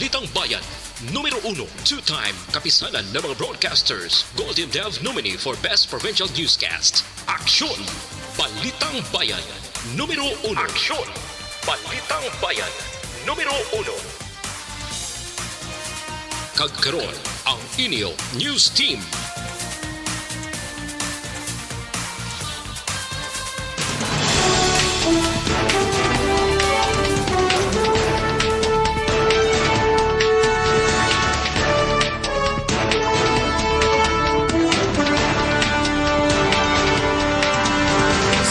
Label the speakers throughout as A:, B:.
A: Balitang Bayan, numero 1, two-time kapisanan ng mga broadcasters, Golden Dove nominee for Best Provincial Newscast. Aksyon! Balitang Bayan, numero 1. Aksyon! Balitang Bayan, numero 1. Kagkaroon ang inyo News Team.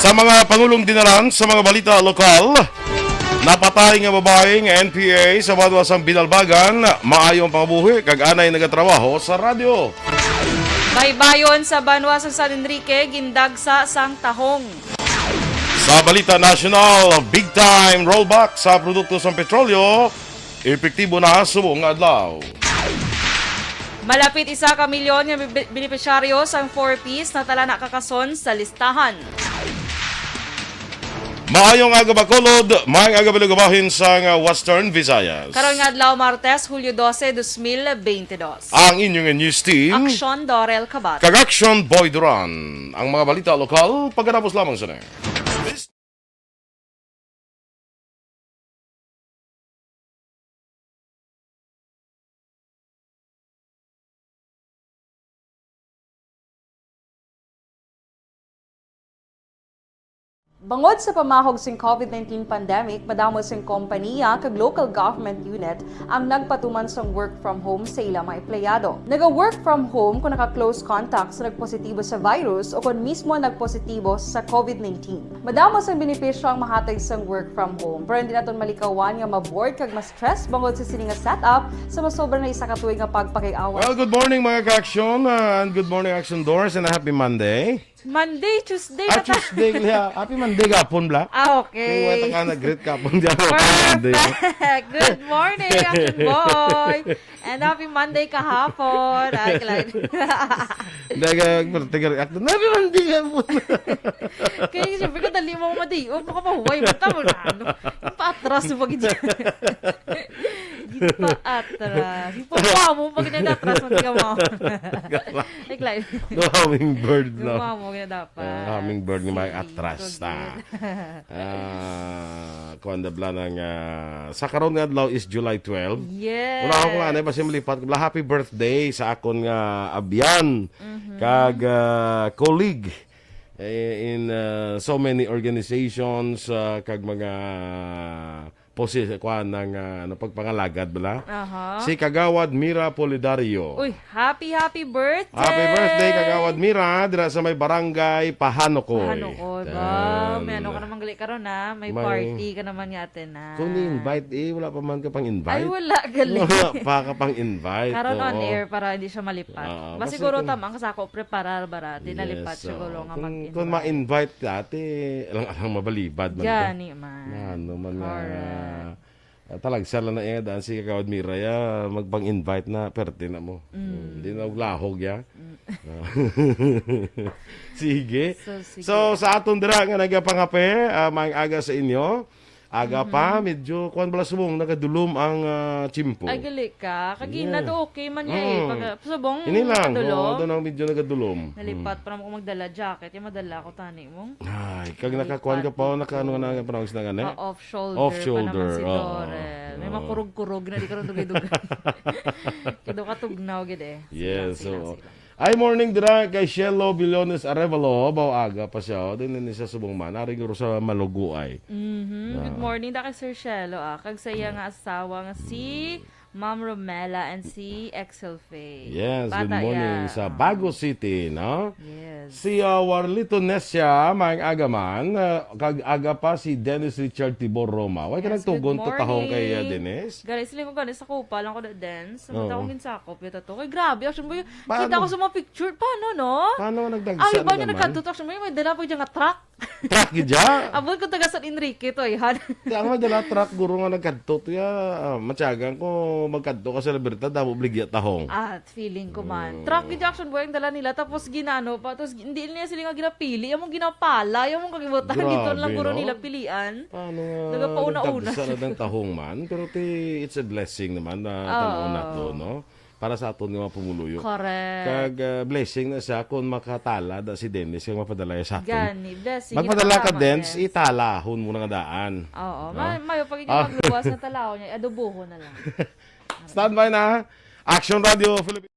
B: Sa mga pangulong dinaran sa mga balita lokal, napatay nga babaeng NPA sa Banwasang Binalbagan, maayong pangabuhi kag anay nagatrabaho sa radyo.
C: Baybayon sa Banwasang San Enrique, gindagsa sang tahong.
B: Sa balita national, big time rollback sa produkto sa petrolyo, epektibo na subong adlaw.
C: Malapit 1 ka milyon nga benepisyaryo sang 4-piece na tala nakakason sa listahan.
B: Maayong aga Bacolod, maayong aga Balugabahin sa Western Visayas.
C: Karon nga adlaw Martes, Hulyo 12, 2022.
B: Ang inyong news team,
C: Aksyon Dorel Cabat.
B: kag Action Boy Duran. Ang mga balita lokal, pagkatapos lamang sa
C: Bangod sa pamahog sing COVID-19 pandemic, madamo sing kompanya kag local government unit ang nagpatuman sang work from home sa ilang mga empleyado. Naga-work from home kung naka-close contact sa nagpositibo sa virus o kung mismo nagpositibo sa COVID-19. Madamo sang benepisyo ang mahatag sang work from home, pero hindi naton malikawan nga ma-bored kag ma-stress bangod sa sini nga setup sa masobra na isa ka tuig nga pagpakiawan.
B: Well, good morning mga ka-action, and good morning Action Doors, and a happy Monday.
C: Monday, Tuesday,
B: Tuesday, happy Monday kapon bla.
C: okay.
B: Kaya ka nag-greet kapon diyan. Monday.
C: Perfect! Good morning, Action Boy! And happy Monday kahapon! Ay, kalay.
B: Daga, tigar akto. Happy Monday kapon.
C: Kaya siyempre ko dali mo madiyo. Baka pahuway mo tamo na. Ano? Yung paatras mo pag dyan. Dito paatras. Yung pahuwa mo pag nagatras mo. Tiga mo. Ay, kalay.
B: No hummingbird no.
C: Gumawa mo kaya dapat.
B: Hummingbird ni may atras ta. Kuan da blanang sa karon nga adlaw is July 12.
C: Yes.
B: Una ako nga na basi malipat ko happy birthday sa akon nga abyan kag colleague in so many organizations kag mga kuan ng pagpangalagad bala. Si Kagawad Mira Polidario.
C: Uy, happy birthday!
B: Happy birthday, Kagawad Mira, dira sa may barangay Pahanokoy.
C: Pahanokoy ba? May ano ka naman gali karon na, may party ka naman yatin na.
B: Kung ni-invite wala pa man ka pang invite.
C: Ay, wala gali.
B: Wala pa ka pang invite.
C: Karon on
B: oo.
C: air para hindi siya malipat.
B: Basta
C: Siguro
B: kung-
C: tamang kasako preparar bara, dinalipat
B: Yes,
C: siguro nga mag-invite.
B: Kung ma-invite dati, alang mabalibad man.
C: Gani man.
B: Ano man nga.
C: Correct.
B: Talagsala na daan si Kagawad Mira ya, magpang-invite na, perte na mo. Hindi na uglahog ya. Sige.
C: Sige.
B: So, sa aton dira nga nagapangape, maayong aga sa inyo. Aga pa, medyo kuan bala subong nagadulom ang chimpo.
C: Ay, gali ka. Kagina
B: Yeah.
C: to okay man niya eh. Pag subong,
B: Ini lang,
C: kadulo,
B: doon ang medyo nagadulom.
C: nalipat pa naman ko magdala jacket. Yung madala ko tani mo.
B: Ay, kag nakakuan ka pa, nakaano na nga panawag na nga
C: Off shoulder,
B: Off
C: pa
B: shoulder,
C: naman si
B: oo.
C: Dorel. May makurog-kurog na di ka rin dugay-dugay. Kido ka tugnaw gid eh.
B: Yes,
C: Silang,
B: so.
C: silang.
B: Ay, morning dira kay Shelo Billones Arevalo, baw aga pa siya. Doon ni sa subong man, ari guro sa Maluguay.
C: Good morning da kay Sir Shelo kag saya nga asawa nga si Ma'am Romela and si Excel Faye.
B: Yes, good
C: Bata
B: morning
C: ya.
B: sa Bago City, no?
C: Yes.
B: Si Warlito Nesya, maayong aga man, kag aga pa si Dennis Richard Tibor Roma. Way ka
C: Yes,
B: nagtugon
C: good
B: to tahong kay
C: morning.
B: Dennis?
C: Galing sila ko galing sa kupa lang ko na dance. Samanta
B: Oo.
C: akong ginsakop yun to. Kay grabe, action mo yun.
B: Paano?
C: Kita ko sa mga picture. Paano, no?
B: Paano nagdagsa
C: Ay, ba niya
B: naman?
C: nagkantutok siya mo yun. May dala po dyan nga truck.
B: Truck gid ya.
C: Abot ko taga San Enrique to, ihan.
B: Kaya nga dala truck guro nga nagkadto to ya. Matyagan ko magkadto ka sa Libertad damo bligya tahong.
C: At feeling ko man. Truck gid action boy ang dala nila tapos ginano pa tapos hindi nila sila nga ginapili, among ginapala, yung kagibutan
B: Grabe,
C: dito lang guro
B: no?
C: nila pilian.
B: Paano
C: Nagapauna-una.
B: nagdagsa na ng tahong man. Pero it's a blessing naman na tanaw na to, no? Para sa aton nga mga pumuluyo.
C: Correct.
B: Kag blessing na siya kung makatala da si Dennis kung mapadala sa aton.
C: Gani, blessing.
B: Magpadala ka,
C: Tama,
B: Dennis,
C: yes.
B: italahon mo na nga daan.
C: Oo,
B: No?
C: mayo pag magluwas na talaw niya, adoboho na lang.
B: Standby na. Action Radio Philippines.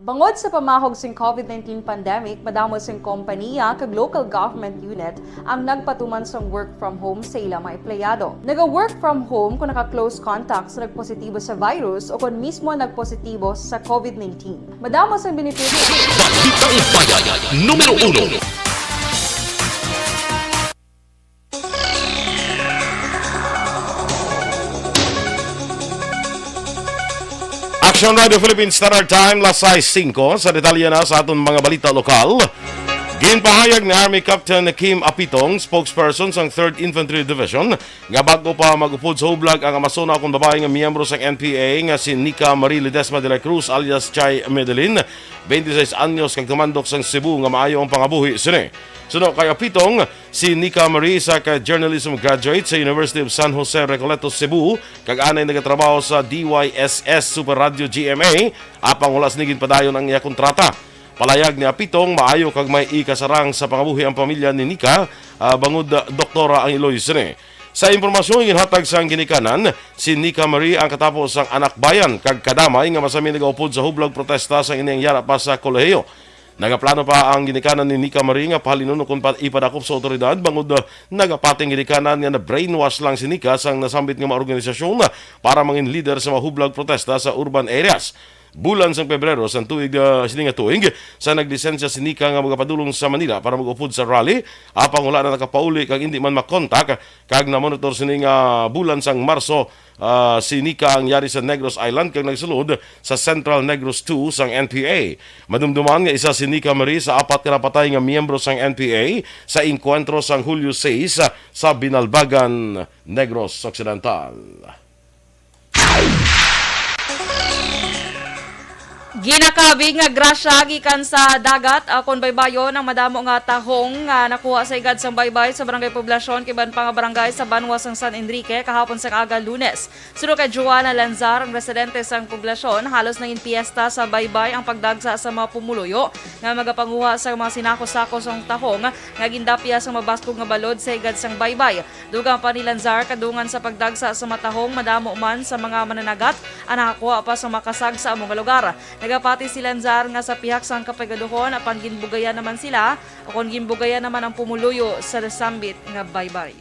C: Bangod sa pamahog sing COVID-19 pandemic, madamo sing kompanya kag local government unit ang nagpatuman sang work from home sa ilang mga empleyado. Naga-work from home kung naka-close contacts na nagpositibo sa virus o kung mismo nagpositibo sa COVID-19. Madamo sang benepisyo.
A: Balitang Bayan, numero 1.
B: Action Radio Philippines Standard Time, lasay 5. Sa detalye na sa aton mga balita lokal. Ginpahayag ni Army Captain Kim Apitong, spokesperson sang 3rd Infantry Division, nga bago pa mag-upod sa hublag ang Amazona kung babae nga miyembro sa NPA nga si Nika Marie Ledesma de la Cruz alias Chay Medellin, 26 anyos kag tumandok sang Cebu nga maayo ang pangabuhi sini. Suno kay Apitong, si Nika Marie sa journalism graduate sa University of San Jose Recoletos, Cebu, kag anay nagatrabaho sa DYSS Super Radio GMA, apang wala sinigin padayon ang iya kontrata. Palayag ni Apitong, maayo kag may ikasarang sa pangabuhi ang pamilya ni Nika, bangod doktora ang Iloy sini. Sa impormasyon ginhatag sa ginikanan, si Nika Marie ang katapos ang anak bayan kag kadamay nga masami nagaupod sa hublag protesta sa inyang yara pa sa kolehiyo. Nagaplano pa ang ginikanan ni Nika Marie nga pahalinuno kung ipadakop sa otoridad bangod nagapating ginikanan nga na brainwash lang si Nika sang nasambit nga mga organisasyon para mangin leader sa mga hublag protesta sa urban areas. Bulan sang Pebrero sang tuig sininga tuig sa naglisensya si Nika nga magapadulong sa Manila para mag-upod sa rally, apang wala na nakapauli kag hindi man makontak kag na-monitor sininga bulan sang Marso si Nika ang yari sa Negros Island kag nagsulod sa Central Negros 2 sang NPA. Madumduman nga isa si Nika Marie sa 4 ka napatay nga miyembro sang NPA sa inkwentro sang Hulyo 6 sa Binalbagan, Negros Occidental.
C: Ginakabi nga grasya gikan sa dagat kon baybayon ang madamo nga tahong nga nakuha sa igad sang baybay sa barangay Poblasyon kiban pa nga barangay sa Banwa sang San Enrique kahapon sa aga Lunes. Suno kay Joanna Lanzar, ang residente sang Poblasyon, halos naging piyesta sa baybay ang pagdagsa sa mga pumuluyo nga magapanguha sa mga sinako-sako sang tahong nga gindapya sa mabaskog nga balod sa igad sang baybay. Dugang pa ni Lanzar kadungan sa pagdagsa sa mga tahong madamo man sa mga mananagat ang nakakuha pa sa makasag sa among lugar. Nagapati si Lanzar nga sa pihak sang kapagaduhon apan ginbugayan naman sila o kung ginbugayan naman ang pumuluyo sa sambit nga baybay.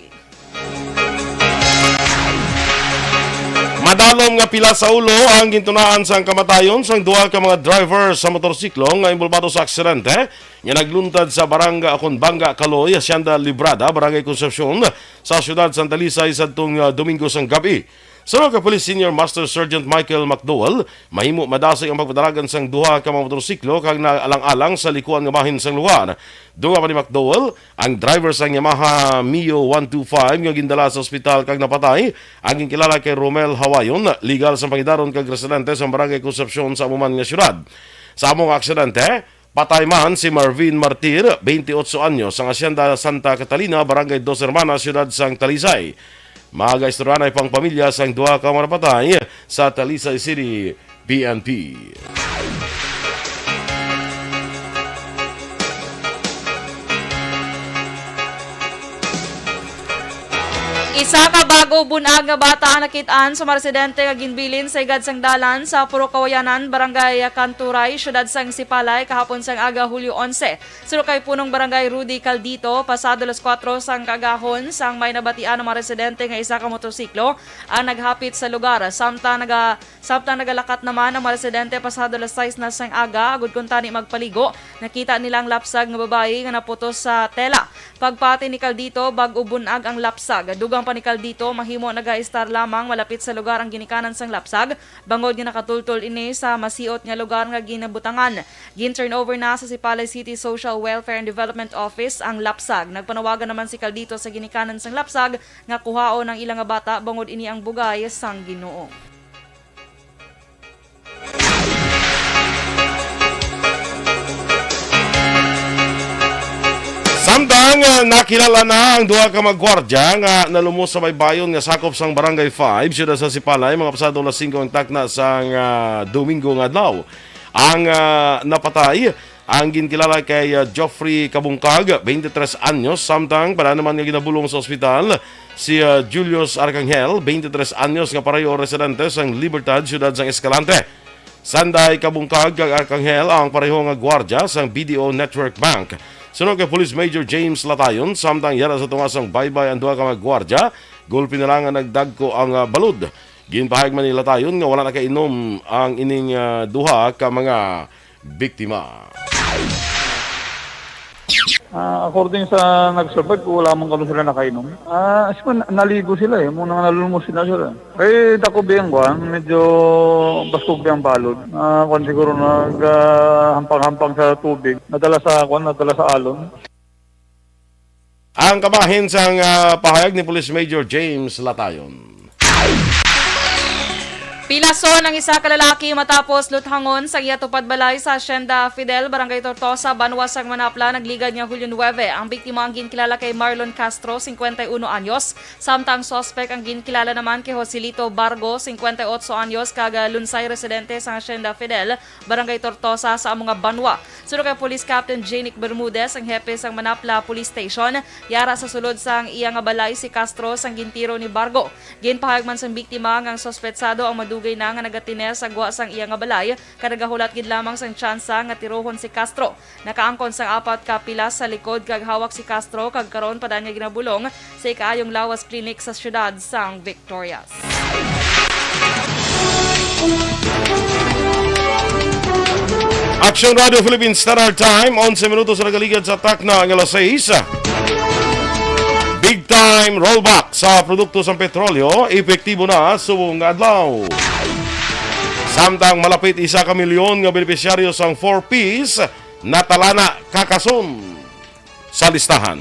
B: Madalom nga pila sa ulo ang gintunaan sang kamatayon sang duha ka mga driver sa motorsiklo nga involbado sa aksidente nga nagluntad sa barangay akon Banga Caloy, Hacienda Librada, Barangay Concepcion sa siyudad Santa Lisay sadtong Domingo sang gabi. Sa mga Police Senior Master Sergeant Michael McDowell, mahimo madasig ang pagpadaragan sang duha ka mga motorsiklo kag naalang-alang sa likuan nga bahin sang lugar. Dunga pa ni McDowell, ang driver sang Yamaha Mio 125 nga gindala sa ospital kag napatay, ang kilala kay Romel Hawayon, legal sa pangidaron kag residente sa Barangay Concepcion sa amuman nga syudad. Sa among aksidente, patay man si Marvin Martir, 28 anyos, sa Hacienda Santa Catalina, Barangay Dos Hermanas, syudad sang Talisay. Mga istoryanay pang pamilya sang duha ka mga napatay sa Talisay City, PNP.
C: Isa ka bago Bago bunag nga bata ang nakitaan sa mga residente nga ginbilin sa igad sang dalan sa Puro Kawayanan, Barangay Kanturay, Syudad sang Sipalay kahapon sang aga Hulyo 11. Sino kay punong Barangay Rudy Caldito, pasado las 4 sang kagahon sang may nabatian ng mga residente nga isa ka motorsiklo ang naghapit sa lugar. Samtang nagalakat naman ang mga residente pasado las 6 na sang aga, agud kun tani magpaligo, nakita nilang lapsag nga babae nga naputos sa tela. Pagpati ni Caldito, bag-o bunag ang lapsag. Dugang pa ni Caldito, mahimo naga-star lamang malapit sa lugar ang ginikanan sang lapsag. Bangod nga nakatultol ini sa masiot nga lugar nga ginabutangan. Gin-turnover na sa Sipalay City Social Welfare and Development Office ang lapsag. Nagpanawagan naman si Caldito sa ginikanan sang lapsag nga kuhaon ng ilang nga bata bangod ini ang bugay sang Ginoo.
B: Samtang nakilala na ang duha ka magwardya nga nalumos sa baybayon nga sakop sang Barangay 5 siyudad sa Sipalay mga pasado las 5 ang takna sang Domingo nga adlaw. Ang napatay ang ginkilala kay Geoffrey Kabungkag, 23 anyos, samtang para naman nga ginabulong sa ospital si Julius Arcangel, 23 anyos nga pareho residente sang Libertad siyudad sang Escalante. Sanday Kabungkag kag Arcangel ang pareho nga gwardya sang BDO Network Bank. Sunod kay Police Major James Latayon, samtang yara sa tungasang baybay ang duha ka magwardya, gulpi na lang nga nagdagko ang balod. Ginpahayag man ni Latayon nga wala na kainom ang ining duha ka mga biktima.
D: According sa nag-survive, wala mong kano sila nakainom. Naligo sila eh. Muna nalulumos sila. Eh, dako biyang kuhan. Medyo baskog biyang balod. Kuhan siguro hampang-hampang sa tubig. Nadala sa alon.
B: Ang kamahin sang pahayag ni Police Major James Latayon.
C: Pilason ang isa ka lalaki matapos luthangon sa iyatupad balay sa Hacienda Fidel, Barangay Tortosa, Banwa sang Manapla, nagligad niya Hulyo 9. Ang biktima ang ginkilala kay Marlon Castro, 51 anyos, samtang suspect ang ginkilala naman kay Joselito Bargo, 58 anyos, kaga Lunsay residente sa Hacienda Fidel, Barangay Tortosa sa mga Banwa. Sunod kay Police Captain Janic Bermudez, ang hepe sang Manapla Police Station, yara sa sulod sang iya nga balay si Castro sang gintiro ni Bargo. Ginpahayag man sang biktima ang suspetsado ang madugay na nga nagatiner sa gwa sang iya nga balay, kadagahulat gid lamang sang tsansa nga tirohon si Castro. Nakaangkon sang 4 ka pilas sa likod kag hawak si Castro kag karon pa niya ginabulong sa ikaayong lawas clinic sa siyudad sang Victorias.
B: Action Radio Philippines Standard Time, 11 minutos na nagaligad sa takna ang alas 6. Big time rollback sa produkto sa petrolyo, epektibo na subong adlaw. Samtang malapit 1 ka milyon nga benepisyaryo sang 4Ps natalana kakason sa listahan.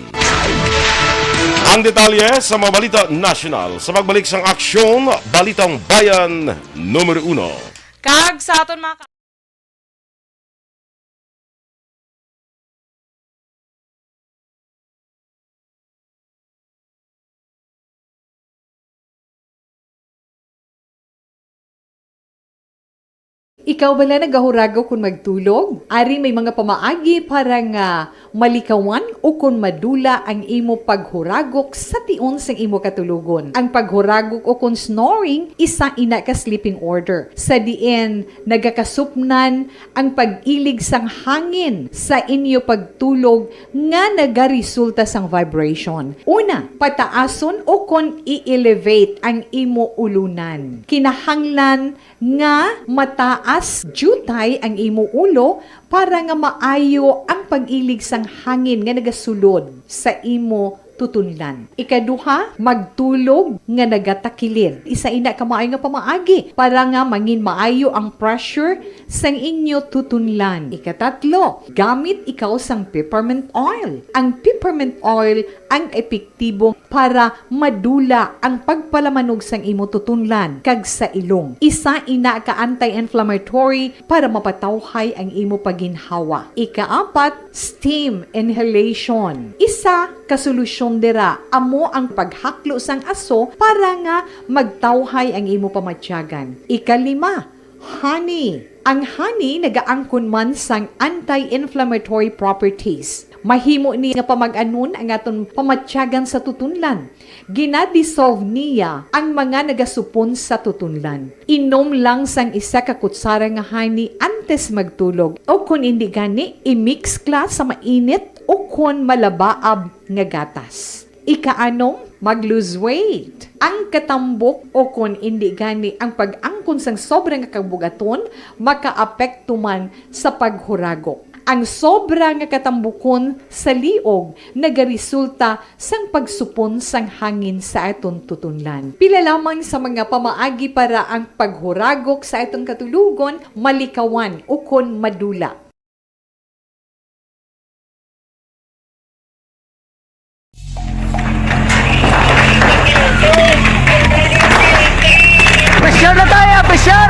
B: Ang detalye sa mga balita national sa pagbalik sang aksyon, Balitang Bayan numero 1.
C: Kag sa aton mga
E: Ikaw bala nagahuragaw kung magtulog? Ari may mga pamaagi para nga malikawan o kung madula ang imo paghuragok sa tion sang imo katulugon. Ang paghuragok o kung snoring, isa ina ka sleeping order. Sa diin, nagakasupnan ang pag-ilig sang hangin sa inyo pagtulog nga nagaresulta sang vibration. Una, pataason o kung i-elevate ang imo ulunan. Kinahanglan nga mataas jutay ang imo ulo para nga maayo ang pag-ilig sang hangin nga nagasulod sa imo tutunlan. Ikaduha, magtulog nga nagatakilid. Isa ina ka maayo nga pamaagi para nga mangin maayo ang pressure sang inyo tutunlan. Ikatatlo, gamit ikaw sang peppermint oil. Ang peppermint oil ang epektibo para madula ang pagpalamanog sang imo tutunlan kag sa ilong. Isa ina ka anti-inflammatory para mapatawhay ang imo paginhawa. Ikaapat, steam inhalation. Isa ka solusyon dira amo ang paghaklo sang aso para nga magtawhay ang imo pamatyagan. Ikalima, honey. Ang honey nagaangkon man sang anti-inflammatory properties. Mahimo ni nga pamag-anon ang aton pamatyagan sa tutunlan. Ginadissolve niya ang mga nagasupon sa tutunlan. Inom lang sang isa ka kutsara nga honey antes magtulog. O kung hindi gani, i-mix kla sa mainit o kung malabaab nga gatas. Ika-anong, mag-lose weight. Ang katambok o kung hindi gani ang pag-angkon sang sobrang kabugaton, makaapekto man sa paghuragok. Ang sobra nga katambukon sa liog nagaresulta sang pagsupon sang hangin sa aton tutunlan. Pila lamang sa mga pamaagi para ang paghuragok sa aton katulugon, malikawan o kon madula.
F: Pressure na tayo! Pressure!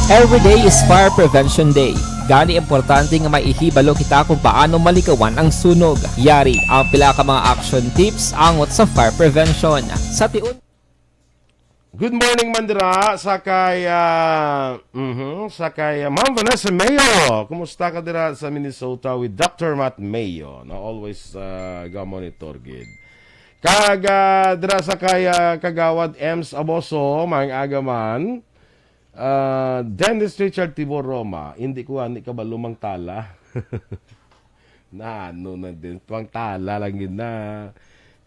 F: Every day is Fire Prevention Day. Gani importante nga maihibalo kita kung paano malikawan ang sunog. Yari ang pila ka mga action tips angot sa fire prevention. Sa tiun
B: Good morning, Mandira. Sakay Ma'am Vanessa Mayo. Kumusta ka dira sa Minnesota with Dr. Matt Mayo? Na always ga-monitor gid. Dira sakay kagawad Ems Aboso, mang agaman. Dennis Richard Tibor Roma, hindi ko ani ka ba lumang tala? na din, pang tala lang yun na.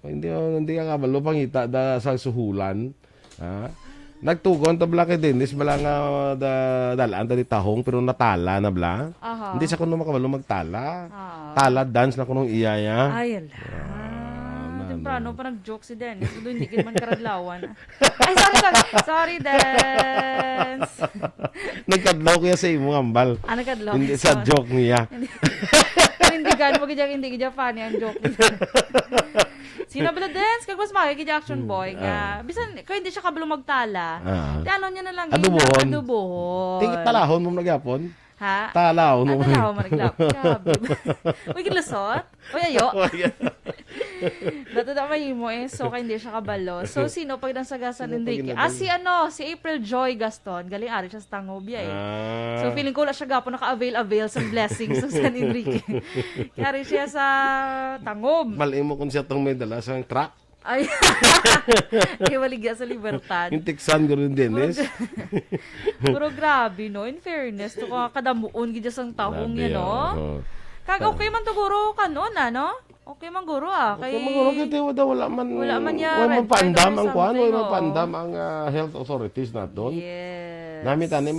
B: Hindi ka ba lumang ita da sa suhulan? Ha? Nagtugon tabla kay Dennis bala nga dalaan tadi tahong pero natala na bla. Hindi sa kuno makabalo magtala. Tala dance na kunong iyaya.
G: Ay, ala. Temprano pa nag-joke si Dennis. Doon hindi man karadlawan. Ay, sorry, Dennis.
B: Nagkadlaw kaya sa imo ambal.
G: Nagkadlaw.
B: Hindi sa joke niya.
G: Hindi gano'n hindi kaya funny ang joke niya. Sino ba na dance? Kag mas makikita action boy nga. Bisan, kaya hindi siya kabalo magtala. Di ano niya na lang.
B: Adubohon.
G: Adubohon.
B: Tingit talahon mo nagyapon.
G: Ha?
B: Talaw no.
G: Talaw mo naglap. Uy, gilusot? Uy, ayo. Dato na mahimo so kaya hindi siya kabalo. So, sino pag nansagasan Enrique? Si April Joy Gaston. Galing ari siya sa Tangobia So, feeling ko wala siya gapo naka-avail sa blessings sa San Enrique. Kaya rin siya sa Tangob.
B: Malay mo kung siya itong may dala sa truck.
G: Ay, iwaligya sa Libertad.
B: Yung tiksan ko rin, Dennis.
G: Pero grabe, no? In fairness, to kadamuon gidya sang tahong yan, no? Kag okay man to guro kanon, no? Okay man guro,
B: Kaya maguro kita, wala man
G: niya red flag
B: pandam
G: or
B: ang kuhan,
G: something,
B: wala pandam ang health authorities na doon.
G: Yes.
B: Namin tani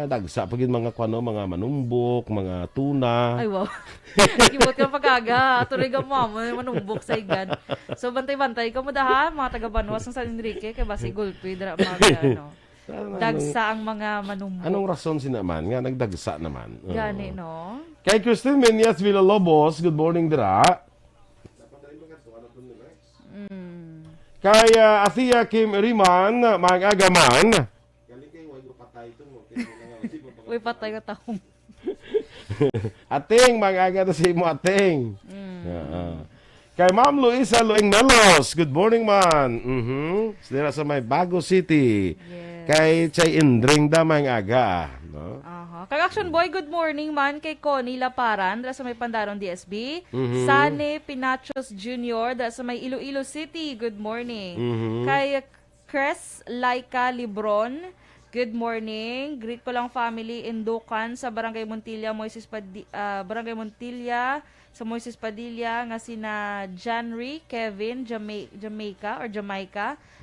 B: dagsa pagin mga kuano, mga manumbok, mga tuna.
G: Ay, wow. Kibot ka pagkaga. Tuloy ka mo, manumbok sa igan. So, bantay-bantay ka mo daha, mga taga-Banuas ng San Enrique, kaya basi gulpi, dagsa ang mga manumbok.
B: Anong rason sinaman nga nagdagsa naman?
G: Gani, no?
B: Kay Christine Menyas Villalobos, good morning dira. Kay Athea Kim Riman, mga agaman.
G: Uy, patay ka tahong.
B: Ating, mga aga na si mo ating. Kay Ma'am Luisa Luing Melos, good morning man. Sila sa may Bago City.
G: Yes.
B: Kay Chay Indring da mga aga. No?
G: Kag Action Boy, good morning man kay Connie Laparan, dala sa may Pandaron DSB. Sane Pinachos Jr., dala sa may Iloilo City, good morning. Kay Chris Laika Libron, good morning. Greet ko lang family in Ducan sa Barangay Montilla, Barangay Montilla sa Moises Padilla nga sina Janry, Kevin, Jamaica.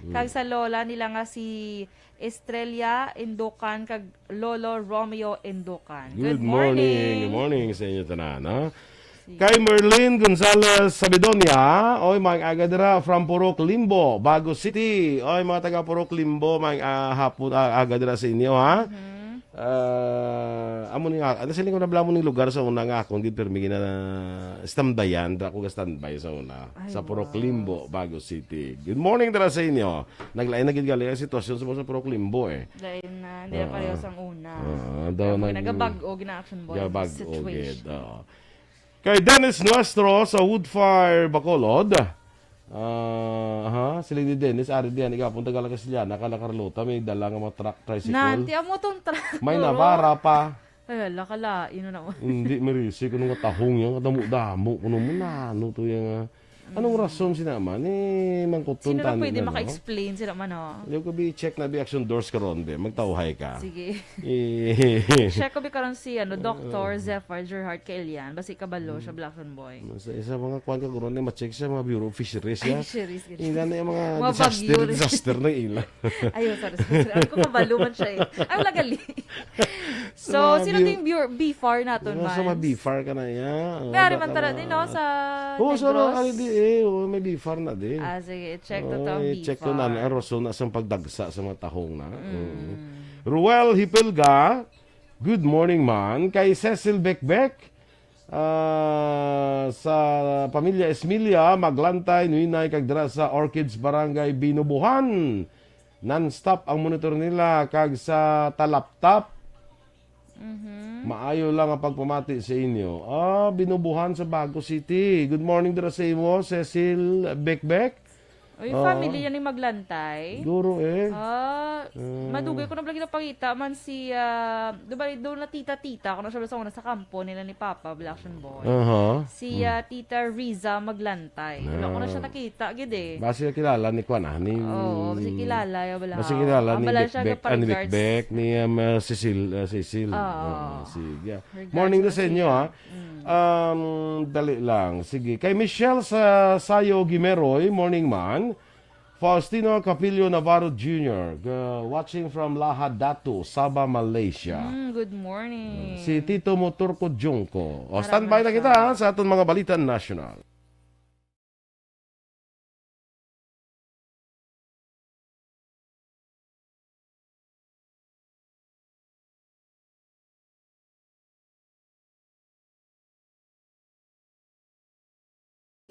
G: Kag sa lola nila nga si Estrella Inducan kag Lolo Romeo Inducan.
B: Good morning. Good morning sa inyo tanan, ha? Kay Merlin Gonzalez Sabidonia, oy mga aga dira from Purok Limbo, Bago City. Oy mga taga Purok Limbo, mga hapon aga dira sa inyo, ha? Amo ni nga, siling ko na blamo ning lugar sa una nga akong gid permi na standbyan, da ko standby sa una sa Purok Limbo, Bago City. Good morning dira sa inyo. Naglain na gid gali ang sitwasyon sa Purok Limbo
G: Dahil na hindi pareho sang una.
B: Daw
G: nagabag-o gina Action Boy situation.
B: Kay Dennis Nuestro sa Woodfire Bacolod. Sila ni Dennis, ari diyan, ikaw punta ka lang sila, nakala Carlota, may dala nga mga truck, tricycle.
G: Nanti amo tong truck.
B: May nabara pa.
G: Ay, lakala, ino na mo.
B: Hindi, marisi, kung nga tahong yan, damo-damo, kung mo na, ano to yung, anong rason sinaman, mangkutuntan.
G: Sino na pwede maka-explain sila man, oh?
B: Hindi ko check na action doors ka ron, magtauhay ka.
G: Sige.
B: Eh,
G: Check ko karon si Dr. Zephyr Gerhard Kaelian, basi kabalo siya Blackson Boy.
B: Sa mga kuwan ka ron, ma-check sa mga Bureau of Fisheries, ya.
G: Fisheries, ganun.
B: Hindi na yung mga
G: Mga bagyo rin.
B: disaster na ila.
G: Ayun, sorry. Ano ko kabalo man siya eh. Ay, wala gali. So,
B: mga
G: sino yung BFAR natin, man?
B: Sa mga BFAR ka na yan.
G: Kaya rin man tara din, no? Sa
B: So,
G: Negros.
B: may BFAR na din.
G: Sige, check to ang
B: Check to
G: BFAR.
B: na ang rason na sa pagdagsa sa mga tahong na. Ruel Hipilga, good morning man. Kay Cecil Bekbek, sa pamilya Esmilia, maglantay, nuinay, kagdra sa Orchids Barangay Binubuhan. Non-stop ang monitor nila, kag sa Talaptap. Maayo lang ang pagpamati sa inyo. Binubuhan sa Bago City. Good morning dira sa imo, Cecil Bekbek.
G: Uy, family yan yung maglantay.
B: Siguro
G: Madugay ko na lagi napakita man si, diba doon na tita-tita, kung siya sa una sa kampo nila ni Papa, Blackson Boy. Si Tita Riza maglantay. Wala ko na siya nakita, gid eh.
B: Basi kilala ni Kwan, ni...
G: Oo, basi kilala.
B: Basi kilala ni
G: Bekbek.
B: Bekbek, ni Cecil. Sige. Morning na sa inyo, ha? Dali lang. Sige. Kay Michelle sa Sayo Gimeroy, morning man. Faustino Capillo Navarro Jr., watching from Lahadatu, Sabah, Malaysia.
G: Good morning.
B: Si Tito Moturco Jungko. Standby na kita, ha, sa ating mga balita national.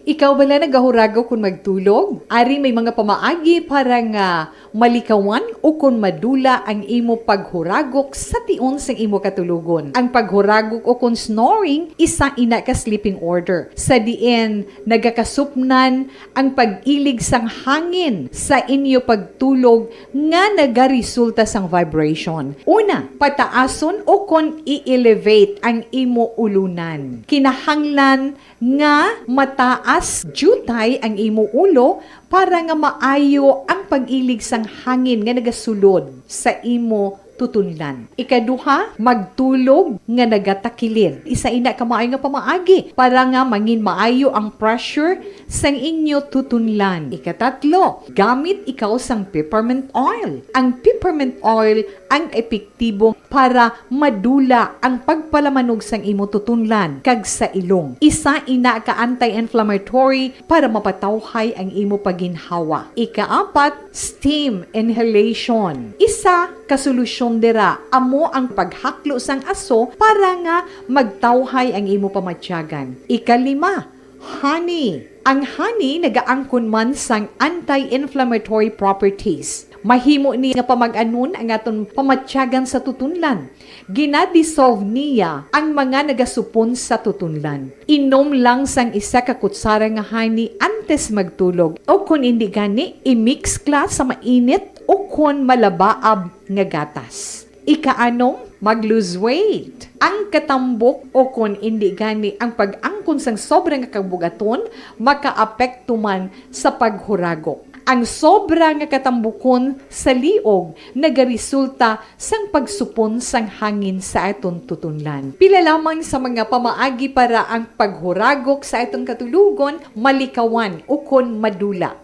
E: Ikaw bala nagahurago kung magtulog? Ari may mga pamaagi para nga malikawan o kung madula ang imo paghuragok sa tion sang imo katulugon. Ang paghuragok o kung snoring, isa ina ka sleeping order. Sa diin, nagakasupnan ang pag-ilig sang hangin sa inyo pagtulog nga nagaresulta sang vibration. Una, pataason o kung i-elevate ang imo ulunan. Kinahanglan nga mataas jutay ang imo ulo para nga maayo ang pag-ilig sang hangin nga nagasulod sa imo tutunlan. Ikaduha, magtulog nga nagatakilid. Isa ina ka maayo nga pamaagi para nga mangin maayo ang pressure sang inyo tutunlan. Ikatatlo, gamit ikaw sang peppermint oil. Ang peppermint oil ang epektibo para madula ang pagpalamanog sang imo tutunlan kag sa ilong. Isa ina ka anti-inflammatory para mapatawhay ang imo paginhawa. Ikaapat, steam inhalation. Isa ka solusyon dira amo ang paghaklo sang aso para nga magtawhay ang imo pamatyagan. Ikalima, honey. Ang honey nagaangkon man sang anti-inflammatory properties. Mahimo ni nga pamag-anon ang aton pamatyagan sa tutunlan. Ginadissolve niya ang mga nagasupon sa tutunlan. Inom lang sang isa ka kutsara nga honey antes magtulog. O kung hindi gani, i-mix kla sa mainit o kung malabaab nga gatas. Ikaanom, mag-lose weight. Ang katambok o kung hindi gani ang pag-angkon sang sobrang kabugaton, makaapekto man sa paghuragok. Ang sobra nga katambukon sa liog nagaresulta sang pagsupon sang hangin sa aton tutunlan. Pila lamang sa mga pamaagi para ang paghuragok sa aton katulugon malikawan o kon madula.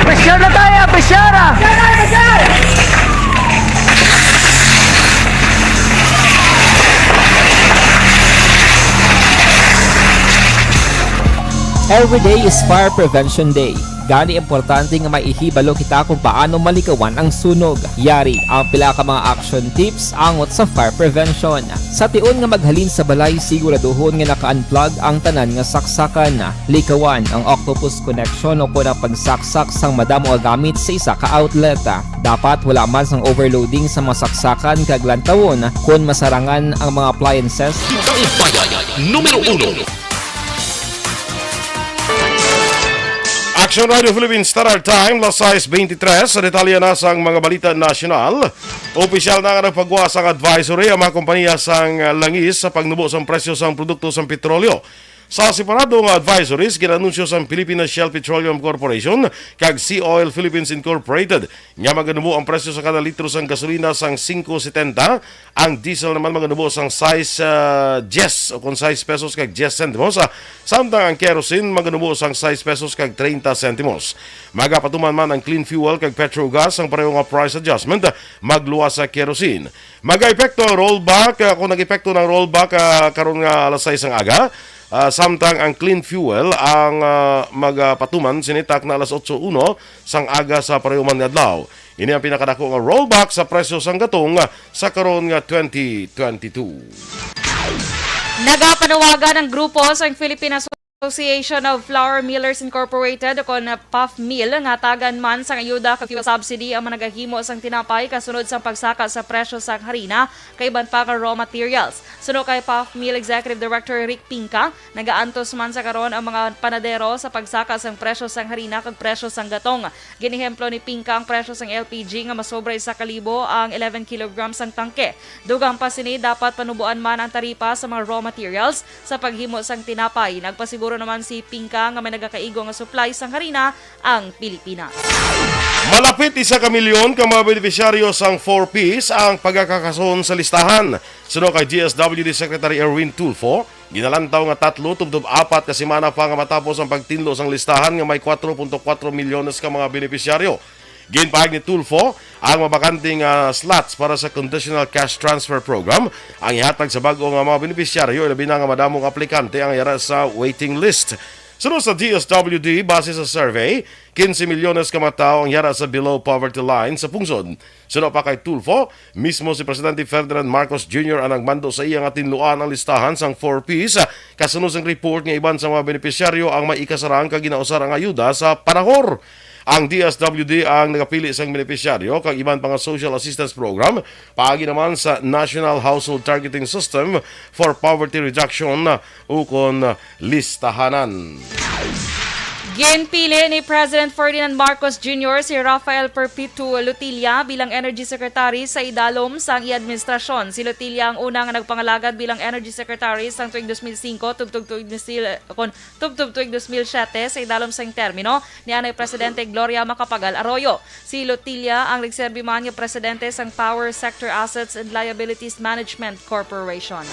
H: Pressure na tayo! Pressure!
F: Every day is Fire Prevention Day. Gani importante nga maihibalo kita kung paano malikawan ang sunog. Yari ang pila ka mga action tips angot sa fire prevention. Sa tiun nga maghalin sa balay, siguraduhon nga naka-unplug ang tanan nga saksakan. Likawan ang octopus connection o kung ang pagsaksak sang madamo nga gamit sa isa ka outlet. Dapat wala man sang overloading sa mga saksakan kag lantawon kung masarangan ang mga appliances.
A: Balitang Bayan, numero 1.
B: Action Radio Philippines Standard Time, las 6:23. Sa detalye na sang mga balita nasyonal. Opisyal na nga nagpagwas ang advisory ang mga kompanya sang langis sa pagnubo sang presyo sang produkto sang petrolyo. Sa separado nga advisories, ginanunsyo sa Philippine Shell Petroleum Corporation kag Sea Oil Philippines Incorporated nga maganubo ang presyo sa kada litro sang gasolina sang 5.70, ang diesel naman maganubo sang size 10 o kung 6 pesos kag 10 centimos, samtang ang kerosene maganubo sang 6 pesos kag 30 centimos. Magapatuman man ang clean fuel kag petrogas ang pareho nga price adjustment magluwas sa kerosene. Mag-epekto ang rollback kung nag-epekto ng rollback karon nga alas 6 ang aga. Samtang ang clean fuel ang magpatuman sinitak na alas 8:01 sang aga sa parehong adlaw. Ini ang pinakadako nga rollback sa presyo sang gatong sa karon nga 2022.
G: Nagapanawagan ang grupo sa Philippine Association of Flour Millers Incorporated o kon PAFMIL nga tagan man sang ayuda kag fuel subsidy ang managahimo sang tinapay kasunod sa pagsaka sa presyo sang harina kay iban pa ka raw materials. Suno kay PAFMIL Executive Director Rick Pinca, nagaantos man sa karon ang mga panadero sa pagsaka sang presyo sang harina kag presyo sang gatong. Ginihemplo ni Pinca ang presyo sang LPG nga masobra 1,000 ang 11 kg sang tangke. Dugang pa sini dapat panubuan man ang taripa sa mga raw materials sa paghimo sang tinapay. Nagpasiguro naman si Pinca nga may nagakaigo nga supply sang harina ang Pilipinas.
B: Malapit 1 milyon ka mga benepisyaryo sang 4Ps ang pagkakakason sa listahan. Suno kay DSWD Secretary Erwin Tulfo, ginalantaw nga 3-4 ka semana pa nga matapos ang pagtinlo sang listahan nga may 4.4 milyones ka mga benepisyaryo. Ginpahag ni Tulfo ang mabakanting slots para sa Conditional Cash Transfer Program ang ihatag sa bago nga mga benepisyaryo, ilabi na nga madamong aplikante ang yara sa waiting list. Sunod sa DSWD, base sa survey, 15 milyones ka mga tao ang yara sa below poverty line sa pungsod. Sunod pa kay Tulfo, mismo si Presidente Ferdinand Marcos Jr. ang nagmando sa iyang tinluan ang listahan sang 4Ps. Kasunod sang report nga iban sa mga benepisyaryo ang maikasarang kag ginausar ang ayuda sa panahor. Ang DSWD ang nagapili sang benepisyaryo kag iban pa nga social assistance program paagi naman sa National Household Targeting System for Poverty Reduction ukon listahanan.
G: Ginpili ni President Ferdinand Marcos Jr. si Rafael Perpetuo Lutilla bilang Energy Secretary sa idalom sang i-administrasyon. Si Lutilla ang unang nagpangalagad bilang Energy Secretary sang tuig 2005 tubtub tuig 2007 sa idalom sang termino ni anay Presidente Gloria Macapagal Arroyo. Si Lutilla ang nagserbi man nga Presidente sang Power Sector Assets and Liabilities Management Corporation.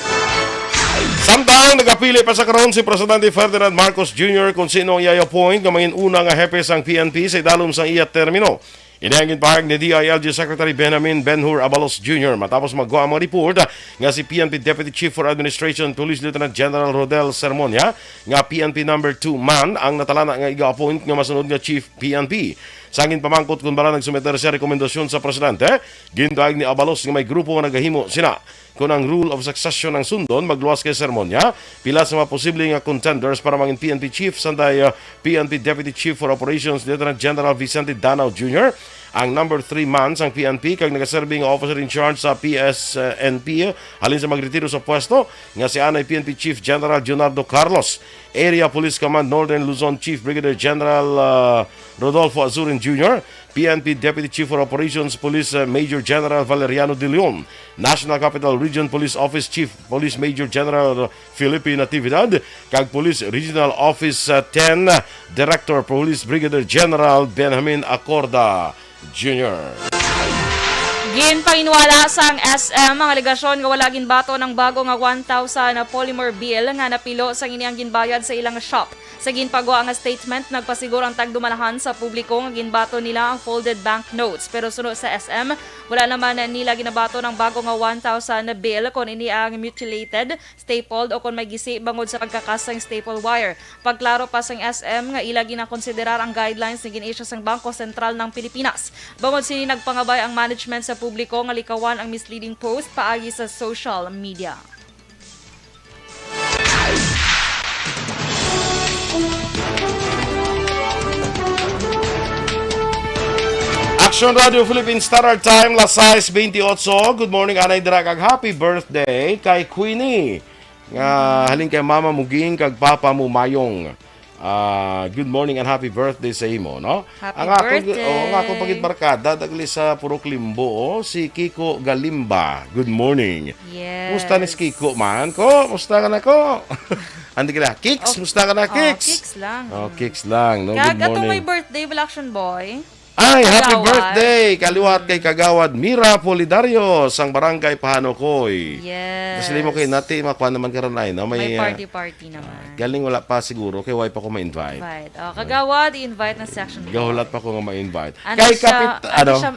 B: Samtang nagapili pa sa karon si Presidente Ferdinand Marcos Jr. kung sino ang i-appoint nga mangin una nga hepe sang PNP sa idalom sang iya termino. Inangin pahag ni DILG Secretary Benjamin Ben-Hur Abalos Jr. matapos magwa ang mga report nga si PNP Deputy Chief for Administration Police Lieutenant General Rodel Sermonia nga PNP number 2 man ang natalana nga iga-appoint nga masunod nga Chief PNP. Sangin pamangkot kung bala nagsumeter siya rekomendasyon sa Presidente, gindaag ni Abalos nga may grupo nga nagahimo sina. Kung ang rule of succession ng sundon, magluwas kay Sermonia, pila sa mga posibleng contenders para maging PNP Chief, sanday PNP Deputy Chief for Operations Lieutenant General Vicente Danao Jr., ang number 3 man sang PNP kag nagaserbing officer in charge sa PSNP halin sa magretiro sa pwesto nga si anay PNP Chief General Leonardo Carlos, Area Police Command Northern Luzon Chief Brigadier General Rodolfo Azurin Jr., PNP Deputy Chief for Operations Police Major General Valeriano De Leon, National Capital Region Police Office Chief Police Major General Felipe Natividad, kag Police Regional Office 10 Director Police Brigadier General Benjamin Acorda Jr.
G: Ginpanginwala sang SM ang aligasyon nga wala ginbato ng bago nga 1,000 na polymer bill nga napilo sang iniyang ginbayad sa ilang shop. Sa ginpagawa nga statement, nagpasiguro ang tagdumalahan sa publiko nga ginbato nila ang folded banknotes. Pero sunod sa SM, wala naman nila ginabato ng bago nga 1,000 na bill kung ini ang mutilated, stapled o kung may gisi bangod sa pagkakasang staple wire. Pagklaro pa sang SM nga ila ginakonsiderar ang guidelines na gin-issue sang Bangko Sentral ng Pilipinas. Bangod sini nagpangabay ang management sa publiko nga likawan ang misleading post paagi sa social media.
B: Action Radio Philippines Standard Time, las 6:28. Good morning, anay dira kag happy birthday kay Queenie. Nga halin kay Mama Muging kag Papa mo Mayong. Good morning and happy birthday sa imo, no?
G: Happy birthday.
B: Ang ako pagit barkada dagli sa Purok Limbo, si Kiko Galimba. Good morning.
G: Yes.
B: Musta ni si Kiko man ko? Musta ka na ko? Andi ka na, Kicks? Musta ka na, Kicks?
G: Kicks lang.
B: Oh, Kicks lang, no?
G: Kag
B: Good
G: atong may
B: morning.
G: birthday, Action Boy.
B: Ay, happy
G: Kagawad.
B: birthday! Kaliwat kay Kagawad Mira Polidario sang Barangay Pahanokoy.
G: Yes.
B: Kasi mo kay nati makuha naman karon ay no
G: May party naman.
B: galing wala pa siguro kay why pa ko ma-invite.
G: Invite. Kagawad, i-invite na Section Boy.
B: Gahulat pa ko nga ma-invite.
G: Antes
B: Kay kapit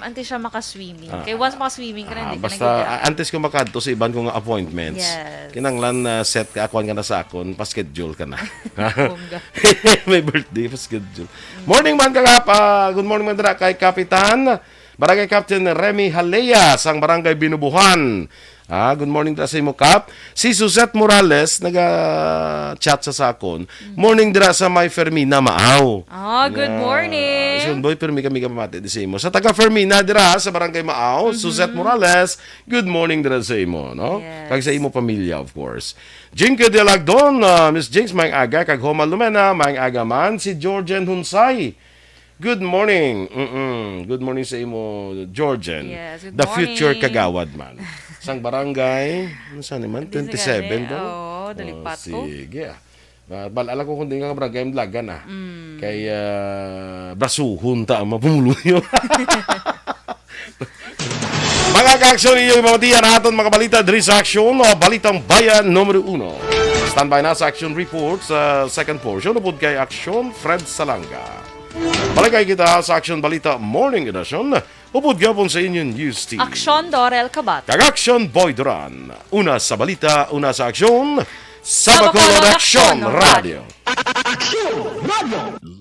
G: antes siya maka-swimming. Kay once maka-swimming ka na, hindi ka
B: basta antes ko makadto sa iban ko nga appointments.
G: Yes.
B: Kinanglan set ka akuan ka na sa akon, pa-schedule ka na.
G: Bongga.
B: May birthday pa-schedule. Morning man kagapa. Good morning man dira kay Kapitan Barangay Captain Remy Halea sang Barangay Binubuhan. Good morning dira sa imo, Kap. Si Suzette Morales naga-chat sa akon. Morning dira sa may Fermina Maaw.
G: Good morning.
B: Sun boy permi kami kamati di sa imo. Sa taga Fermina dira sa Barangay Maaw, Suzette Morales. Good morning dira sa imo, no?
G: Yes.
B: Kag sa imo pamilya, of course. Jinke de Lagdon, Miss Jinx Mang Aga kag Homa Lumena, Mang Aga man si Georgian Hunsay. Good morning. Good morning sa imo, Georgian.
G: Yes, good
B: The future
G: morning.
B: kagawad man. Sang barangay, ano saan naman? 27 daw.
G: Oo, dalipat ko.
B: Sige. Balala ko kung di nga barangay Mlaga na. Kay Brasuhon ta ang mapumuluyo. Mga ka-aksyon ninyo, mamatiyan natin mga balita diri sa aksyon o Balitang Bayan numero 1. Standby na sa action report sa second portion upod kay Aksyon Fred Salanga. Balikay kita sa Action Balita Morning Edition upod gapon sa inyong news team.
G: Aksyon Dorel Kabat.
B: Kag Action Boy Duran. Una sa balita, una sa aksyon, sa
G: Bacolod
B: Bacolod Action
G: Action
B: Radio.
A: Action Radio.